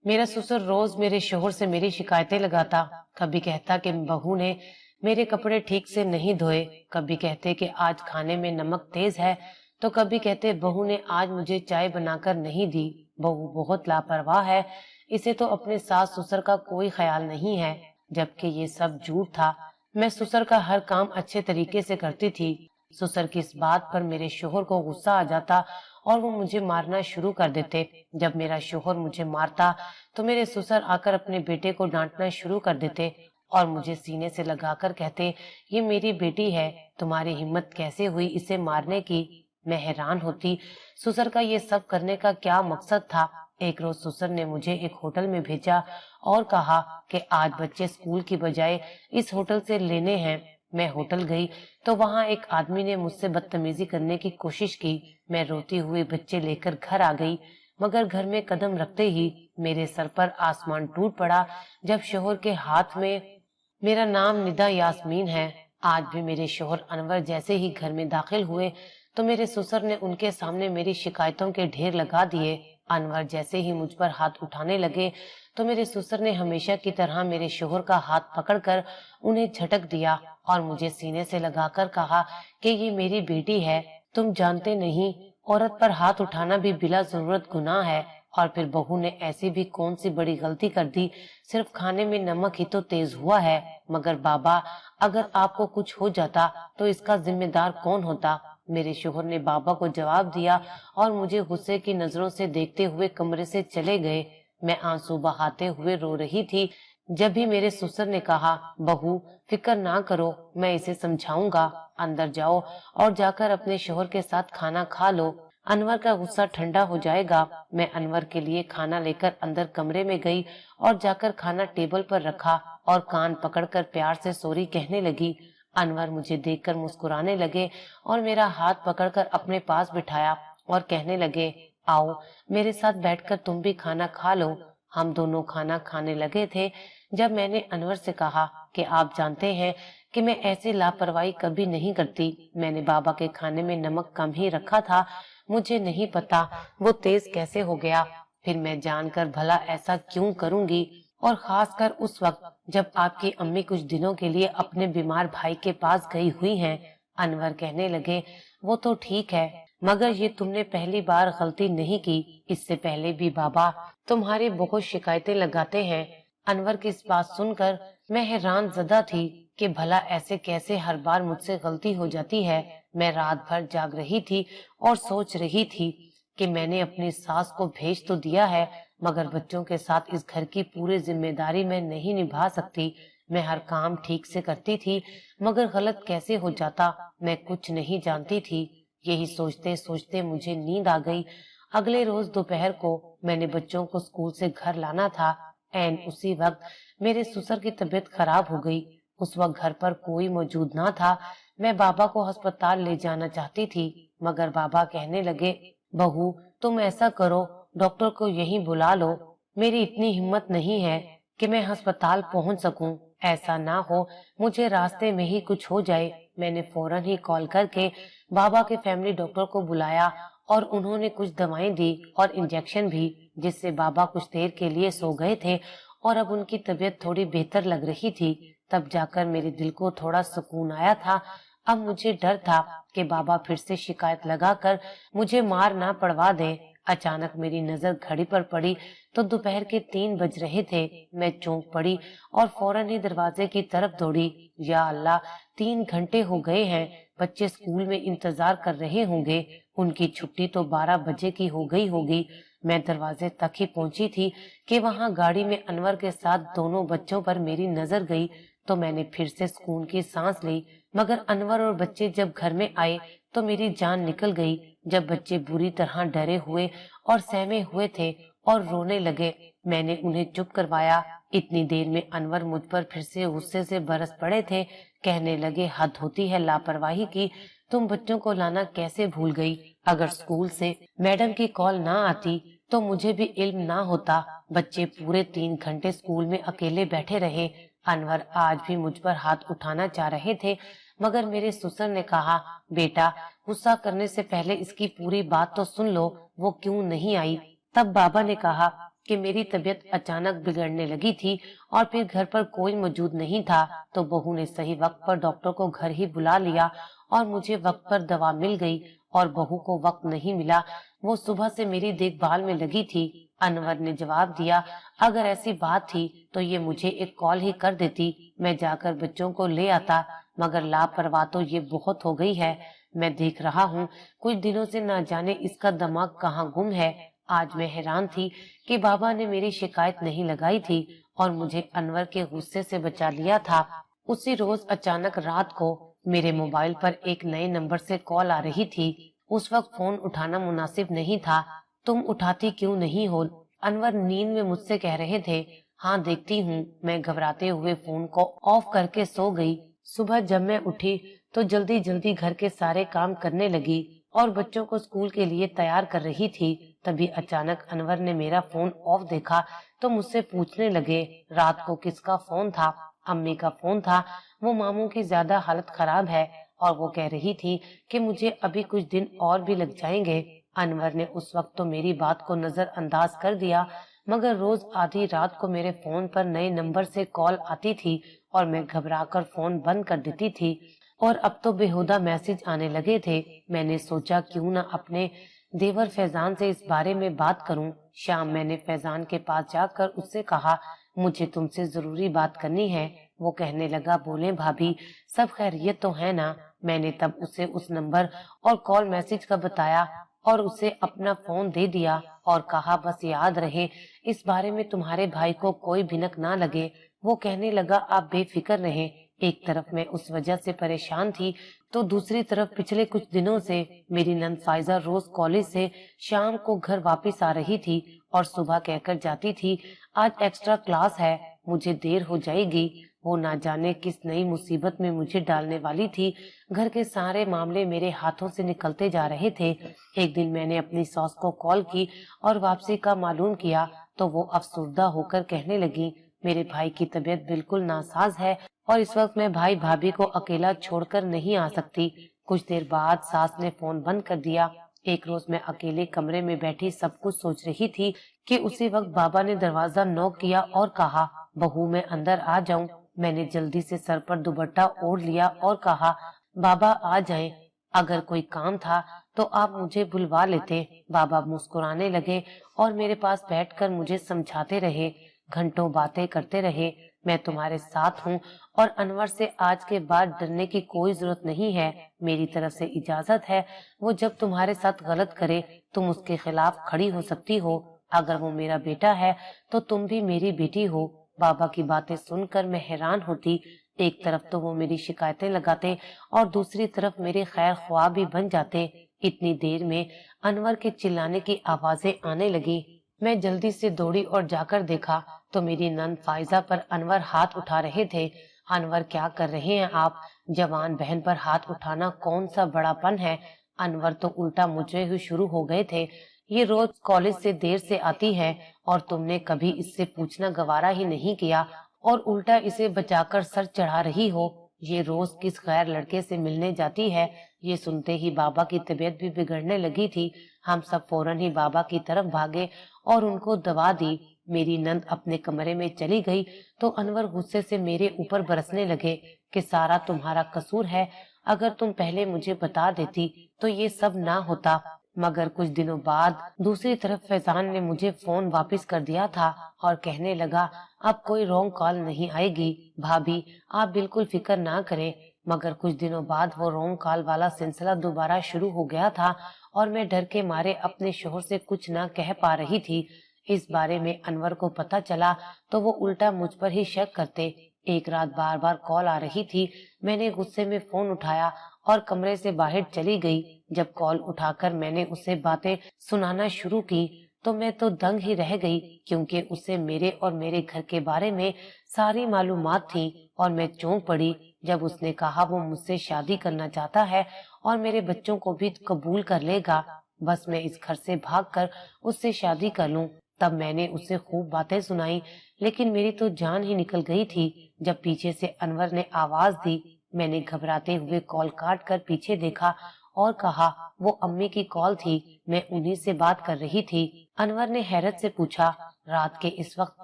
मेरा ससुर रोज मेरे शोहर से मेरी शिकायतें लगाता। कभी कहता कि बहू ने मेरे कपड़े ठीक से नहीं धोए, कभी कहते कि आज खाने में नमक तेज है, तो कभी कहते बहू ने आज मुझे चाय बनाकर नहीं दी, बहू बहुत लापरवाह है, इसे तो अपने सास ससुर का कोई ख्याल नहीं है। जबकि ये सब झूठ था। मैं ससुर का हर काम अच्छे तरीके से करती थी। ससुर की इस बात पर मेरे शोहर को गुस्सा आ जाता और वो मुझे मारना शुरू कर देते। जब मेरा शोहर मुझे मारता तो मेरे ससुर आकर अपने बेटे को डांटना शुरू कर देते और मुझे सीने से लगाकर कहते, ये मेरी बेटी है, तुम्हारी हिम्मत कैसे हुई इसे मारने की। मैं हैरान होती, ससुर का ये सब करने का क्या मकसद था। एक रोज ससुर ने मुझे एक होटल में भेजा और कहा कि आज बच्चे स्कूल की बजाय इस होटल से लेने हैं। मैं होटल गई तो वहाँ एक आदमी ने मुझसे बदतमीजी करने की कोशिश की। मैं रोती हुई बच्चे लेकर घर आ गई, मगर घर में कदम रखते ही मेरे सर पर आसमान टूट पड़ा जब शोहर के हाथ में, मेरा नाम निदा यास्मीन है। आज भी मेरे शोहर अनवर जैसे ही घर में दाखिल हुए तो मेरे ससुर ने उनके सामने मेरी शिकायतों के ढेर लगा दिए। अनवर जैसे ही मुझ पर हाथ उठाने लगे तो मेरे ससुर ने हमेशा की तरह मेरे शोहर का हाथ पकड़कर उन्हें झटक दिया और मुझे सीने से लगाकर कहा कि ये मेरी बेटी है, तुम जानते नहीं औरत पर हाथ उठाना भी बिला जरूरत गुनाह है। और फिर बहू ने ऐसी भी कौन सी बड़ी गलती कर दी, सिर्फ खाने में नमक ही तो तेज हुआ है। मगर बाबा, अगर आपको कुछ हो जाता तो इसका जिम्मेदार कौन होता। मेरे शोहर ने बाबा को जवाब दिया और मुझे गुस्से की नजरों से देखते हुए कमरे से चले गए। मैं आंसू बहाते हुए रो रही थी जब भी मेरे ससुर ने कहा, बहू फिक्र ना करो, मैं इसे समझाऊंगा, अंदर जाओ और जाकर अपने शोहर के साथ खाना खा लो, अनवर का गुस्सा ठंडा हो जाएगा। मैं अनवर के लिए खाना लेकर अंदर कमरे में गई और जाकर खाना टेबल पर रखा और कान पकड़कर प्यार से सॉरी कहने लगी। अनवर मुझे देखकर मुस्कुराने लगे और मेरा हाथ पकड़कर अपने पास बिठाया और कहने लगे, आओ मेरे साथ बैठकर तुम भी खाना खा लो। हम दोनों खाना खाने लगे थे जब मैंने अनवर से कहा कि आप जानते हैं कि मैं ऐसी लापरवाही कभी नहीं करती। मैंने बाबा के खाने में नमक कम ही रखा था, मुझे नहीं पता वो तेज कैसे हो गया। फिर मैं जानकर भला ऐसा क्यों करूंगी, और खासकर उस वक्त जब आपकी अम्मी कुछ दिनों के लिए अपने बीमार भाई के पास गई हुई हैं। अनवर कहने लगे, वो तो ठीक है, मगर ये तुमने पहली बार गलती नहीं की, इससे पहले भी बाबा तुम्हारी बहुत शिकायतें लगाते हैं। अनवर की इस बात सुनकर मैं हैरान ज़दा थी कि भला ऐसे कैसे हर बार मुझसे गलती हो जाती है। मैं रात भर जाग रही थी और सोच रही थी कि मैंने अपनी सास को भेज तो दिया है, मगर बच्चों के साथ इस घर की पूरी जिम्मेदारी मैं नहीं निभा सकती। मैं हर काम ठीक से करती थी, मगर गलत कैसे हो जाता मैं कुछ नहीं जानती थी। यही सोचते सोचते मुझे नींद आ गई। अगले रोज दोपहर को मैंने बच्चों को स्कूल से घर लाना था। एन उसी वक्त मेरे ससुर की तबीयत खराब हो गई। उस वक्त घर पर कोई मौजूद ना था। मैं बाबा को अस्पताल ले जाना चाहती थी, मगर बाबा कहने लगे, बहू तुम ऐसा करो, डॉक्टर को यहीं बुला लो। मेरी इतनी हिम्मत नहीं है कि मैं अस्पताल पहुंच सकूं। ऐसा ना हो मुझे रास्ते में ही कुछ हो जाए। मैंने फौरन ही कॉल करके बाबा के फैमिली डॉक्टर को बुलाया और उन्होंने कुछ दवाएं दी और इंजेक्शन भी, जिससे बाबा कुछ देर के लिए सो गए थे और अब उनकी तबीयत थोड़ी बेहतर लग रही थी। तब जाकर मेरे दिल को थोड़ा सुकून आया था। अब मुझे डर था कि बाबा फिर से शिकायत लगाकर मुझे मार ना पड़वा दें। अचानक मेरी नजर घड़ी पर पड़ी तो दोपहर के 3 बज रहे थे। मैं चौंक पड़ी और फौरन ही दरवाजे की तरफ दौड़ी। या अल्लाह, 3 घंटे हो गए हैं, बच्चे स्कूल में इंतजार कर रहे होंगे, उनकी छुट्टी तो 12 बजे की हो गई होगी। मैं दरवाजे तक ही पहुंची थी कि वहां गाड़ी में अनवर के साथ दोनों बच्चों पर मेरी नजर गई तो मैंने फिर से सुकून की सांस ली। मगर अनवर और बच्चे जब घर में आए तो मेरी जान निकल गई। जब बच्चे बुरी तरह डरे हुए और सहमे हुए थे और रोने लगे, मैंने उन्हें चुप करवाया। इतनी देर में अनवर मुझ पर फिर से गुस्से से बरस पड़े थे। कहने लगे, हद होती है लापरवाही की, तुम बच्चों को लाना कैसे भूल गई। अगर स्कूल से मैडम की कॉल ना आती तो मुझे भी इल्म ना होता। बच्चे पूरे 3 घंटे स्कूल में अकेले बैठे रहे। अनवर आज भी मुझ पर हाथ उठाना चाह रहे थे, मगर मेरे ससुर ने कहा, बेटा गुस्सा करने से पहले इसकी पूरी बात तो सुन लो, वो क्यों नहीं आई। तब बाबा ने कहा, کہ میری तबीयत अचानक बिगड़ने लगी थी और फिर घर पर कोई मौजूद नहीं था, तो बहू ने सही वक्त पर डॉक्टर को घर ही बुला लिया और मुझे वक्त पर दवा मिल गई और बहू को वक्त नहीं मिला। वो सुबह से मेरी देखभाल में लगी थी। अनवर ने जवाब दिया, अगर ऐसी बात थी तो ये मुझे एक कॉल ही कर देती, मैं जाकर बच्चों को ले आता, मगर लापरवाह तो ये बहुत हो गई है। मैं देख रहा हूँ कुछ दिनों से ना जाने इसका दिमाग कहाँ गुम है। आज मैं हैरान थी कि बाबा ने मेरी शिकायत नहीं लगाई थी और मुझे अनवर के गुस्से से बचा लिया था। उसी रोज अचानक रात को मेरे मोबाइल पर एक नए नंबर से कॉल आ रही थी। उस वक्त फोन उठाना मुनासिब नहीं था। तुम उठाती क्यों नहीं हो? अनवर नींद में मुझसे कह रहे थे। हाँ देखती हूँ। मैं घबराते हुए फोन को ऑफ करके सो गई। सुबह जब मैं उठी तो जल्दी जल्दी घर के सारे काम करने लगी और बच्चों को स्कूल के लिए तैयार कर रही थी। तभी अचानक अनवर ने मेरा फोन ऑफ देखा तो मुझसे पूछने लगे, रात को किसका फोन था? अम्मी का फोन था। वो मामू की ज्यादा हालत खराब है और वो कह रही थी कि मुझे अभी कुछ दिन और भी लग जाएंगे। अनवर ने उस वक्त तो मेरी बात को नजरअंदाज कर दिया, मगर रोज आधी रात को मेरे फोन पर नए नंबर से कॉल आती थी और मैं घबराकर फोन बंद कर देती थी और अब तो बेहुदा मैसेज आने लगे थे। मैंने सोचा क्यों ना अपने देवर फैजान से इस बारे में बात करूं। शाम मैंने फैजान के पास जाकर उससे कहा, मुझे तुमसे जरूरी बात करनी है। वो कहने लगा, बोले भाभी, सब खैरियत तो है ना? मैंने तब उसे उस नंबर और कॉल मैसेज का बताया और उसे अपना फोन दे दिया और कहा, बस याद रहे इस बारे में तुम्हारे भाई को कोई भिनक ना लगे। वो कहने लगा, आप बेफिक्र रहें। एक तरफ मैं उस वजह से परेशान थी तो दूसरी तरफ पिछले कुछ दिनों से मेरी नंद फाइजा रोज कॉलेज से शाम को घर वापस आ रही थी और सुबह कहकर जाती थी, आज एक्स्ट्रा क्लास है, मुझे देर हो जाएगी। वो ना जाने किस नई मुसीबत में मुझे डालने वाली थी। घर के सारे मामले मेरे हाथों से निकलते जा रहे थे। एक दिन मैंने अपनी सास को कॉल की और वापसी का मालूम किया तो वो अफसुर्दा होकर कहने लगी, मेरे भाई की तबीयत बिल्कुल नासाज है और इस वक्त मैं भाई भाभी को अकेला छोड़कर नहीं आ सकती। कुछ देर बाद सास ने फोन बंद कर दिया। एक रोज मैं अकेले कमरे में बैठी सब कुछ सोच रही थी कि उसी वक्त बाबा ने दरवाजा नॉक किया और कहा, बहू मैं अंदर आ जाऊं? मैंने जल्दी से सर पर दुपट्टा ओढ़ लिया और कहा, बाबा आ जाएं। अगर कोई काम था तो आप मुझे बुलवा लेते। बाबा मुस्कुराने लगे और मेरे पास बैठकर मुझे समझाते रहे, घंटों बातें करते रहे, मैं तुम्हारे साथ हूँ और अनवर से आज के बाद डरने की कोई जरूरत नहीं है। मेरी तरफ से इजाजत है। वो जब तुम्हारे साथ गलत करे तुम उसके खिलाफ खड़ी हो सकती हो। अगर वो मेरा बेटा है तो तुम भी मेरी बेटी हो। बाबा की बातें सुनकर मैं हैरान होती। एक तरफ तो वो मेरी शिकायतें लगाते और दूसरी तरफ मेरे खैर ख्वाह भी बन जाते। इतनी देर में अनवर के चिल्लाने की आवाजें आने लगी। मैं जल्दी से दौड़ी और जाकर देखा तो मेरी नंद फाइजा पर अनवर हाथ उठा रहे थे। अनवर क्या कर रहे हैं आप? जवान बहन पर हाथ उठाना कौन सा बड़ापन है? अनवर तो उल्टा मुझे ही शुरू हो गए थे, ये रोज कॉलेज से देर से आती है और तुमने कभी इससे पूछना गवारा ही नहीं किया और उल्टा इसे बचाकर सर चढ़ा रही हो। ये रोज किस गैर लड़के से मिलने जाती है? ये सुनते ही बाबा की तबीयत भी बिगड़ने लगी थी। हम सब फौरन ही बाबा की तरफ भागे और उनको दवा दी। मेरी नंद अपने कमरे में चली गई तो अनवर गुस्से से मेरे ऊपर बरसने लगे कि सारा तुम्हारा कसूर है, अगर तुम पहले मुझे बता देती तो ये सब ना होता। मगर कुछ दिनों बाद दूसरी तरफ फैजान ने मुझे फोन वापस कर दिया था और कहने लगा, अब कोई रॉन्ग कॉल नहीं आएगी भाभी, आप बिल्कुल फिक्र ना करें। मगर कुछ दिनों बाद वो रॉन्ग कॉल वाला सिलसिला दोबारा शुरू हो गया था और मैं डर के मारे अपने शोहर से कुछ ना कह पा रही थी। इस बारे में अनवर को पता चला तो वो उल्टा मुझ पर ही शक करते। एक रात बार बार कॉल आ रही थी। मैंने गुस्से में फोन उठाया और कमरे से बाहर चली गई। जब कॉल उठाकर मैंने उसे बातें सुनाना शुरू की तो मैं तो दंग ही रह गई, क्योंकि उसे मेरे और मेरे घर के बारे में सारी मालूमात थी और मैं चौंक पड़ी जब उसने कहा वो मुझसे शादी करना चाहता है और मेरे बच्चों को भी कबूल कर लेगा। बस मैं इस घर से भागकर उससे शादी कर लूं। तब मैंने उसे खूब बातें सुनाई, लेकिन मेरी तो जान ही निकल गई थी जब पीछे से अनवर ने आवाज दी। मैंने घबराते हुए कॉल काट कर पीछे देखा और कहा, वो अम्मी की कॉल थी, मैं उन्हीं से बात कर रही थी। अनवर ने हैरत से पूछा, رات کے اس وقت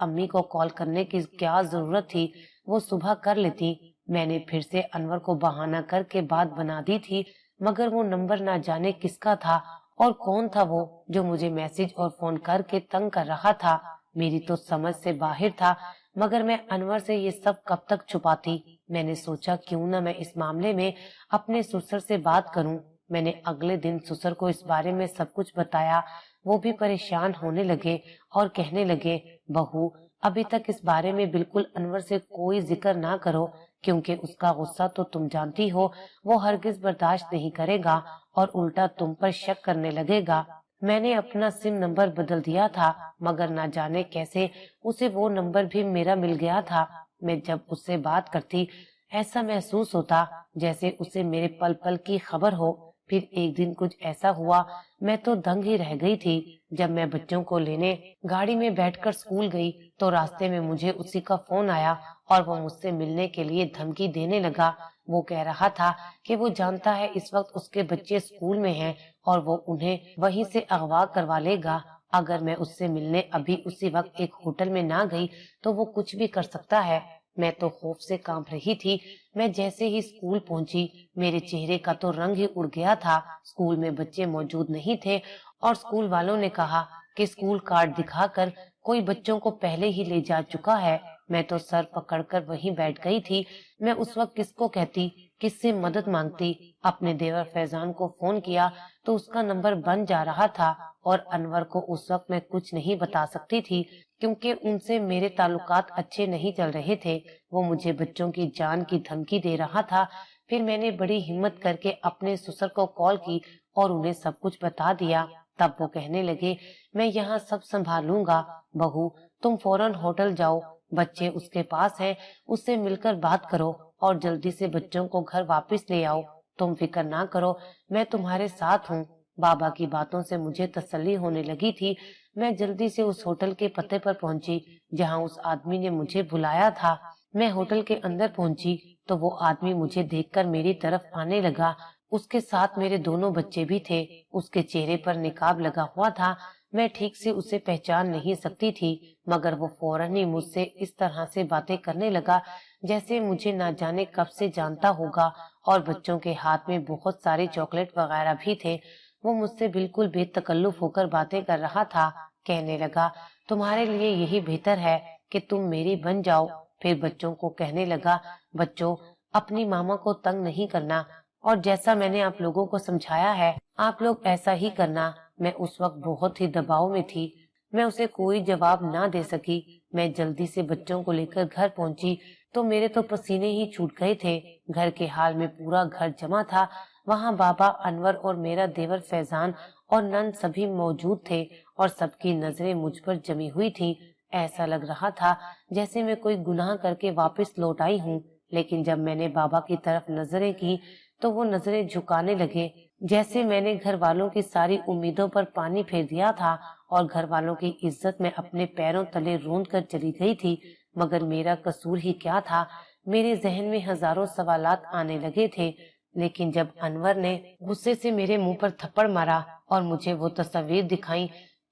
امی کو کال کرنے کی کیا ضرورت تھی، وہ صبح کر لیتی۔ میں نے پھر سے انور کو بہانہ کر کے بات بنا دی تھی، مگر وہ نمبر نہ جانے کس کا تھا اور کون تھا وہ جو مجھے میسج اور فون کر کے تنگ کر رہا تھا۔ میری تو سمجھ سے باہر تھا، مگر میں انور سے یہ سب کب تک چھپاتی۔ میں نے سوچا کیوں نہ میں اس معاملے میں اپنے سسر سے بات کروں۔ میں نے اگلے دن سسر کو اس بارے میں سب کچھ بتایا۔ وہ بھی پریشان ہونے لگے اور کہنے لگے، بہو ابھی تک اس بارے میں بالکل انور سے کوئی ذکر نہ کرو، کیونکہ اس کا غصہ تو تم جانتی ہو، وہ ہرگز برداشت نہیں کرے گا اور الٹا تم پر شک کرنے لگے گا۔ میں نے اپنا سم نمبر بدل دیا تھا، مگر نہ جانے کیسے اسے وہ نمبر بھی میرا مل گیا تھا۔ میں جب اس سے بات کرتی ایسا محسوس ہوتا جیسے اسے میرے پل پل کی خبر ہو۔ پھر ایک دن کچھ ایسا ہوا، میں تو دنگ ہی رہ گئی تھی۔ جب میں بچوں کو لینے گاڑی میں بیٹھ کر اسکول گئی تو راستے میں مجھے اسی کا فون آیا اور وہ مجھ سے ملنے کے لیے دھمکی دینے لگا۔ وہ کہہ رہا تھا کہ وہ جانتا ہے اس وقت اس کے بچے اسکول میں ہیں اور وہ انہیں وہیں سے اغوا کروا لے گا۔ اگر میں اس سے ملنے ابھی اسی وقت ایک ہوٹل میں نہ گئی تو وہ کچھ بھی کر سکتا ہے۔ میں تو خوف سے کانپ رہی تھی۔ میں جیسے ہی اسکول پہنچی میرے چہرے کا تو رنگ ہی اڑ گیا تھا۔ اسکول میں بچے موجود نہیں تھے اور اسکول والوں نے کہا کہ اسکول کارڈ دکھا کر کوئی بچوں کو پہلے ہی لے جا چکا ہے۔ میں تو سر پکڑ کر وہیں بیٹھ گئی تھی۔ میں اس وقت کس کو کہتی، کس سے مدد مانگتی؟ اپنے دیور فیضان کو فون کیا تو اس کا نمبر بند جا رہا تھا اور انور کو اس وقت میں کچھ نہیں بتا سکتی تھی، کیونکہ ان سے میرے تعلقات اچھے نہیں چل رہے تھے۔ وہ مجھے بچوں کی جان کی دھمکی دے رہا تھا۔ پھر میں نے بڑی ہمت کر کے اپنے سسر کو کال کی اور انہیں سب کچھ بتا دیا۔ تب وہ کہنے لگے، میں یہاں سب سنبھالوں گا، بہو تم فوراً ہوٹل جاؤ، بچے اس کے پاس ہیں، اس سے مل کر بات کرو اور جلدی سے بچوں کو گھر واپس لے آؤ۔ تم فکر نہ کرو، میں تمہارے ساتھ ہوں۔ بابا کی باتوں سے مجھے تسلی ہونے لگی تھی۔ میں جلدی سے اس ہوٹل کے پتے پر پہنچی جہاں اس آدمی نے مجھے بلایا تھا۔ میں ہوٹل کے اندر پہنچی تو وہ آدمی مجھے دیکھ کر میری طرف آنے لگا۔ اس کے ساتھ میرے دونوں بچے بھی تھے۔ اس کے چہرے پر نقاب لگا ہوا تھا۔ میں ٹھیک سے اسے پہچان نہیں سکتی تھی، مگر وہ فوراً ہی مجھ سے اس طرح سے باتیں کرنے لگا جیسے مجھے نہ جانے کب سے جانتا ہوگا، اور بچوں کے ہاتھ میں بہت سارے چاکلیٹ وغیرہ بھی تھے۔ وہ مجھ سے بالکل بے تکلف ہو کر باتیں کر رہا تھا۔ کہنے لگا، تمہارے لیے یہی بہتر ہے کہ تم میری بن جاؤ۔ پھر بچوں کو کہنے لگا، بچوں اپنی ماما کو تنگ نہیں کرنا، اور جیسا میں نے آپ لوگوں کو سمجھایا ہے آپ لوگ ایسا ہی کرنا۔ میں اس وقت بہت ہی دباؤ میں تھی، میں اسے کوئی جواب نہ دے سکی۔ میں جلدی سے بچوں کو لے کر گھر پہنچی تو میرے تو پسینے ہی چھوٹ گئے تھے۔ گھر کے حال میں پورا گھر جمع تھا۔ وہاں بابا، انور اور میرا دیور فیضان اور نند سبھی موجود تھے، اور سب کی نظریں مجھ پر جمی ہوئی تھی۔ ایسا لگ رہا تھا جیسے میں کوئی گناہ کر کے واپس لوٹ آئی ہوں۔ لیکن جب میں نے بابا کی طرف نظریں کی تو وہ نظریں جھکانے لگے، جیسے میں نے گھر والوں کی ساری امیدوں پر پانی پھیر دیا تھا اور گھر والوں کی عزت میں اپنے پیروں تلے روند کر چلی گئی تھی۔ مگر میرا قصور ہی کیا تھا؟ میرے ذہن میں ہزاروں سوالات آنے لگے تھے۔ لیکن جب انور نے غصے سے میرے منہ پر تھپڑ مارا اور مجھے وہ تصویر دکھائی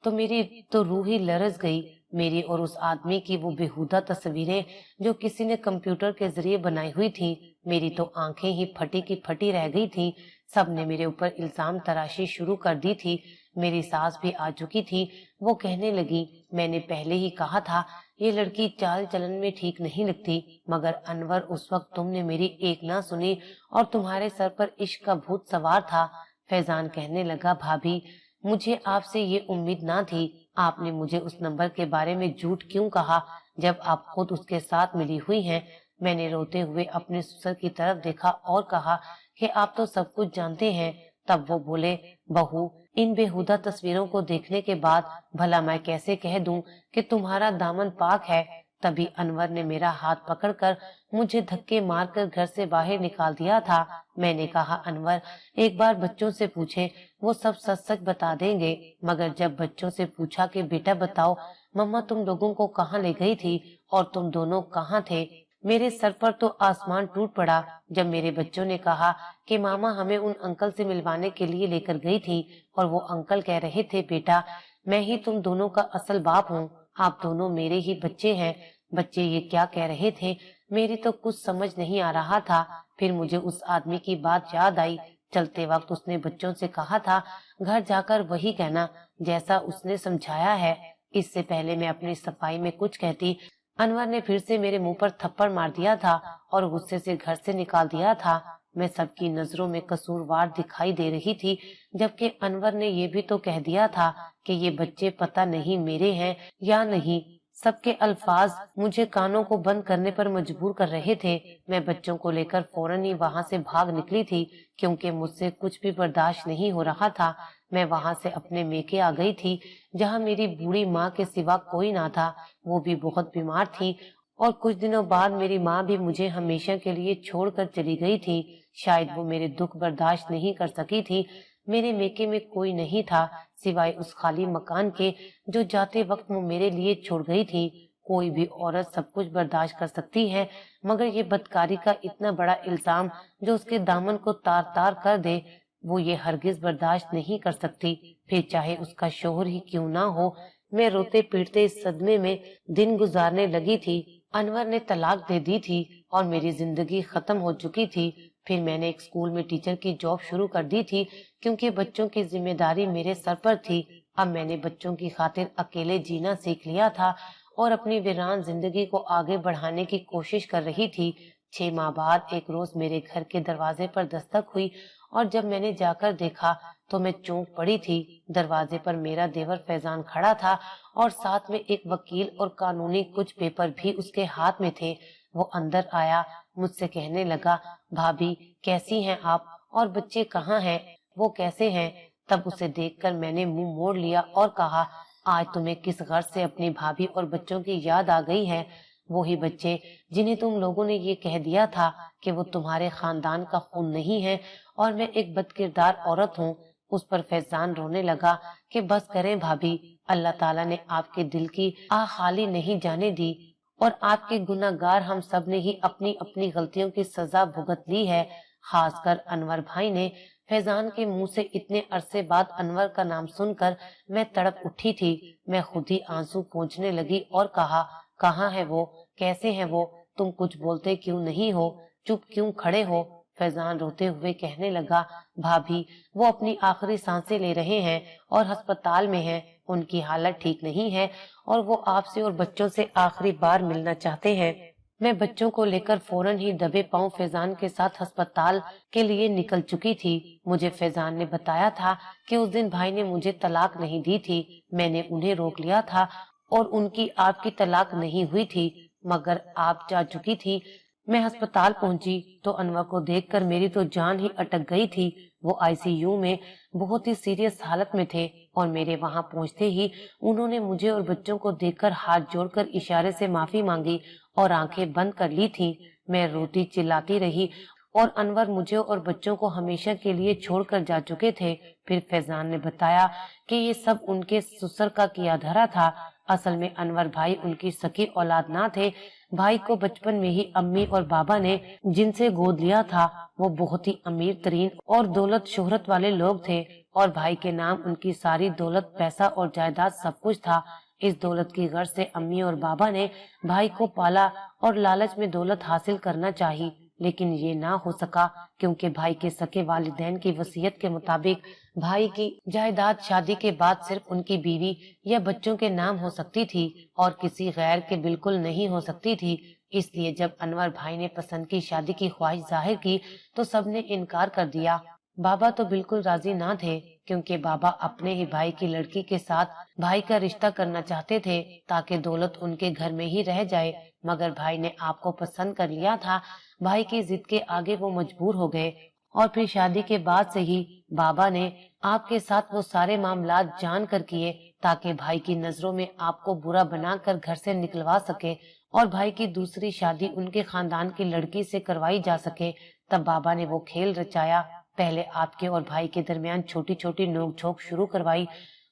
تو میری تو روح ہی لرز گئی۔ میری اور اس آدمی کی وہ بےہودہ تصویریں جو کسی نے کمپیوٹر کے ذریعے بنائی ہوئی تھی، میری تو آنکھیں ہی پھٹی کی پھٹی رہ گئی تھی۔ سب نے میرے اوپر الزام تراشی شروع کر دی تھی۔ میری ساس بھی آ چکی تھی۔ وہ کہنے لگی، میں نے پہلے ہی کہا تھا یہ لڑکی چال چلن میں ٹھیک نہیں لگتی، مگر انور اس وقت تم نے میری ایک نہ سنی اور تمہارے سر پر عشق کا بھوت سوار تھا۔ فیضان کہنے لگا، بھابھی مجھے آپ سے یہ امید نہ تھی۔ آپ نے مجھے اس نمبر کے بارے میں جھوٹ کیوں کہا جب آپ خود اس کے ساتھ ملی ہوئی ہیں؟ میں نے روتے ہوئے اپنے سسر کی طرف دیکھا اور کہا کہ آپ تو سب کچھ جانتے ہیں۔ تب وہ بولے، بہو ان بےہودہ تصویروں کو دیکھنے کے بعد بھلا میں کیسے کہہ دوں کہ تمہارا دامن پاک ہے؟ تبھی انور نے میرا ہاتھ پکڑ کر مجھے دھکے مار کر گھر سے باہر نکال دیا تھا۔ میں نے کہا، انور ایک بار بچوں سے پوچھے، وہ سب سچ سچ بتا دیں گے۔ مگر جب بچوں سے پوچھا کہ بیٹا بتاؤ مما تم لوگوں کو کہاں لے گئی تھی اور تم دونوں کہاں تھے، میرے سر پر تو آسمان ٹوٹ پڑا جب میرے بچوں نے کہا کہ ماما ہمیں ان انکل سے ملوانے کے لیے لے کر گئی تھی، اور وہ انکل کہہ رہے تھے، بیٹا میں ہی تم دونوں کا اصل باپ ہوں، आप दोनों मेरे ही बच्चे हैं। बच्चे ये क्या कह रहे थे, मेरी तो कुछ समझ नहीं आ रहा था। फिर मुझे उस आदमी की बात याद आई। चलते वक्त उसने बच्चों से कहा था, घर जाकर वही कहना जैसा उसने समझाया है। इससे पहले मैं अपनी सफाई में कुछ कहती, अनवर ने फिर से मेरे मुंह पर थप्पड़ मार दिया था और गुस्से से घर से निकाल दिया था। मैं सबकी नजरों में कसूरवार दिखाई दे रही थी, जबकि अनवर ने ये भी तो कह दिया था कि ये बच्चे पता नहीं मेरे हैं या नहीं। सबके अल्फाज मुझे कानों को बंद करने पर मजबूर कर रहे थे। मैं बच्चों को लेकर फौरन ही वहां से भाग निकली थी, क्योंकि मुझसे कुछ भी बर्दाश्त नहीं हो रहा था। मैं वहां से अपने मेके आ गई थी, जहां मेरी बूढ़ी माँ के सिवा कोई ना था। वो भी बहुत बीमार थी और कुछ दिनों बाद मेरी माँ भी मुझे हमेशा के लिए छोड़कर चली गई थी। शायद वो मेरे दुख बर्दाश्त नहीं कर सकी थी। मेरे मेके में कोई नहीं था सिवाय उस खाली मकान के, जो जाते वक्त वो मेरे लिए छोड़ गई थी। कोई भी औरत सब कुछ बर्दाश्त कर सकती है, मगर ये बदकारी का इतना बड़ा इल्जाम जो उसके दामन को तार तार कर दे, वो ये हरगिज बर्दाश्त नहीं कर सकती, फिर चाहे उसका शोहर ही क्यों ना हो। मैं रोते पीटते इस सदमे में दिन गुजारने लगी थी। अनवर ने तलाक दे दी थी और मेरी जिंदगी खत्म हो चुकी थी। फिर मैंने एक स्कूल में टीचर की जॉब शुरू कर दी थी, क्योंकि बच्चों की जिम्मेदारी मेरे सर पर थी। अब मैंने बच्चों की खातिर अकेले जीना सीख लिया था और अपनी वीरान जिंदगी को आगे बढ़ाने की कोशिश कर रही थी। 6 माह बाद एक रोज मेरे घर के दरवाजे पर दस्तक हुई और जब मैंने जाकर देखा तो मैं चौंक पड़ी थी। दरवाजे पर मेरा देवर फैजान खड़ा था और साथ में एक वकील और कानूनी कुछ पेपर भी उसके हाथ में थे। वो अंदर आया, मुझसे कहने लगा, भाभी कैसी हैं आप, और बच्चे कहाँ हैं, वो कैसे हैं। तब उसे देखकर मैंने मुंह मोड़ लिया और कहा, आज तुम्हें किस गर्ज से अपनी भाभी और बच्चों की याद आ गई है। वो ही बच्चे जिन्हें तुम लोगों ने ये कह दिया था कि वो तुम्हारे खानदान का खून नहीं है और मैं एक बदकिरदार औरत हूँ। उस पर फैजान रोने लगा कि बस करें भाभी, अल्लाह ताला ने आपके दिल की आह खाली नहीं जाने दी और आपके गुनाहगार हम सब ने ही अपनी अपनी गलतियों की सजा भुगत ली है। खासकर अनवर भाई ने। फैजान के मुंह से इतने अरसे बाद अनवर का नाम सुनकर मैं तड़प उठी थी। मैं खुद ही आंसू पोंछने लगी और कहा, कहाँ है वो, कैसे है वो, तुम कुछ बोलते क्यों नहीं हो, चुप क्यों खड़े हो। फैजान रोते हुए कहने लगा, भाभी वो अपनी आखिरी सांसें ले रहे हैं और अस्पताल में हैं, उनकी हालत ठीक नहीं है और वो आपसे और बच्चों से आखिरी बार मिलना चाहते हैं। मैं बच्चों को लेकर फौरन ही दबे पांव फैजान के साथ अस्पताल के लिए निकल चुकी थी। मुझे फैजान ने बताया था कि उस दिन भाई ने मुझे तलाक नहीं दी थी, मैंने उन्हें रोक लिया था और उनकी आपकी तलाक नहीं हुई थी, मगर आप जा चुकी थी। मैं अस्पताल पहुंची तो अनवर को देखकर मेरी तो जान ही अटक गई थी। वो आईसीयू में बहुत ही सीरियस हालत में थे और मेरे वहां पहुंचते ही उन्होंने मुझे और बच्चों को देखकर हाथ जोड़कर इशारे से माफी मांगी और आंखें बंद कर ली थी। मैं रोती चिल्लाती रही और अनवर मुझे और बच्चों को हमेशा के लिए छोड़कर जा चुके थे। फिर फैजान ने बताया कि ये सब उनके ससुर का किया धरा था। असल में अनवर भाई उनकी सकी औलाद ना थे। भाई को बचपन में ही अम्मी और बाबा ने जिनसे गोद लिया था, वो बहुत ही अमीर तरीन और दौलत शोहरत वाले लोग थे और भाई के नाम उनकी सारी दौलत, पैसा और जायदाद सब कुछ था। इस दौलत की गर्ज से अम्मी और बाबा ने भाई को पाला और लालच में दौलत हासिल करना चाहिए, लेकिन ये ना हो सका क्योंकि भाई के सके वालिदैन की वसीयत के मुताबिक भाई की जायदाद शादी के बाद सिर्फ उनकी बीवी या बच्चों के नाम हो सकती थी और किसी गैर के बिल्कुल नहीं हो सकती थी। इसलिए जब अनवर भाई ने पसंद की शादी की ख्वाहिश जाहिर की तो सबने इनकार कर दिया। बाबा तो बिल्कुल राजी ना थे, क्योंकि बाबा अपने ही भाई की लड़की के साथ भाई का रिश्ता करना चाहते थे ताकि दौलत उनके घर में ही रह जाए, मगर भाई ने आपको पसंद कर लिया था। भाई की जिद के आगे वो मजबूर हो गए और फिर शादी के बाद से ही बाबा ने आपके साथ वो सारे मामलात जान कर किए ताकि भाई की नजरों में आपको बुरा बनाकर घर से निकलवा सके और भाई की दूसरी शादी उनके खानदान की लड़की से करवाई जा सके। तब बाबा ने वो खेल रचाया। पहले आपके और भाई के दरमियान छोटी छोटी नोक-झोंक शुरू करवाई।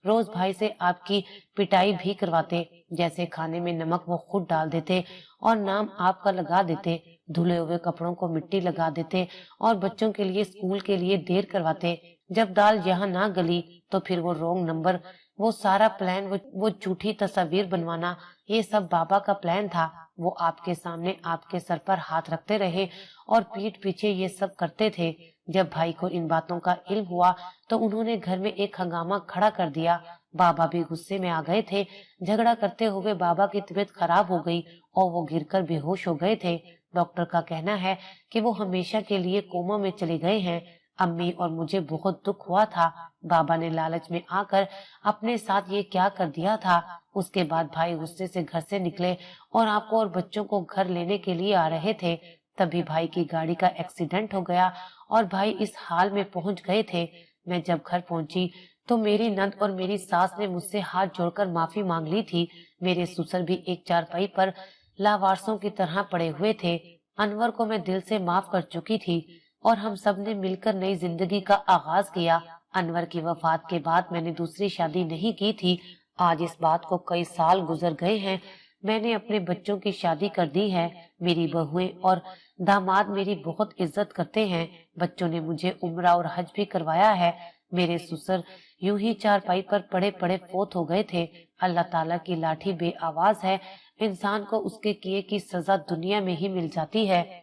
रोज भाई से आपकी पिटाई भी करवाते, जैसे खाने में नमक वो खुद डाल देते और नाम आपका लगा देते, धुले हुए कपड़ों को मिट्टी लगा देते और बच्चों के लिए स्कूल के लिए देर करवाते। जब दाल यहाँ ना गली तो फिर वो रॉन्ग नंबर वो सारा प्लान, वो झूठी तस्वीर बनवाना, ये सब बाबा का प्लान था। वो आपके सामने आपके सर पर हाथ रखते रहे और पीठ पीछे ये सब करते थे। जब भाई को इन बातों का इल्म हुआ तो उन्होंने घर में एक हंगामा खड़ा कर दिया। बाबा भी गुस्से में आ गए थे। झगड़ा करते हुए बाबा की तबीयत खराब हो गई और वो गिरकर बेहोश हो गए थे। डॉक्टर का कहना है कि वो हमेशा के लिए कोमा में चले गए हैं। अम्मी और मुझे बहुत दुख हुआ था। बाबा ने लालच में आकर अपने साथ ये क्या कर दिया था। उसके बाद भाई गुस्से से घर से निकले और आपको और बच्चों को घर लेने के लिए आ रहे थे। तभी भाई की गाड़ी का एक्सीडेंट हो गया और भाई इस हाल में पहुंच गए थे। मैं जब घर पहुंची तो मेरी नंद और मेरी सास ने मुझसे हाथ जोड़कर माफी मांग ली थी। मेरे ससुर भी एक चारपाई पर लावारसों की तरह पड़े हुए थे। अनवर को मैं दिल से माफ कर चुकी थी और हम सब ने मिलकर नई जिंदगी का आगाज किया। अनवर की वफात के बाद मैंने दूसरी शादी नहीं की थी। आज इस बात को कई साल गुजर गए हैं। मैंने अपने बच्चों की शादी कर दी है। मेरी बहुएं और दामाद मेरी बहुत इज्जत करते हैं। बच्चों ने मुझे उम्रा और हज भी करवाया है। मेरे ससुर यूं ही चारपाई पर पड़े पड़े फोत हो गए थे। अल्लाह ताला की लाठी बेआवाज है। इंसान को उसके किए की सजा दुनिया में ही मिल जाती है।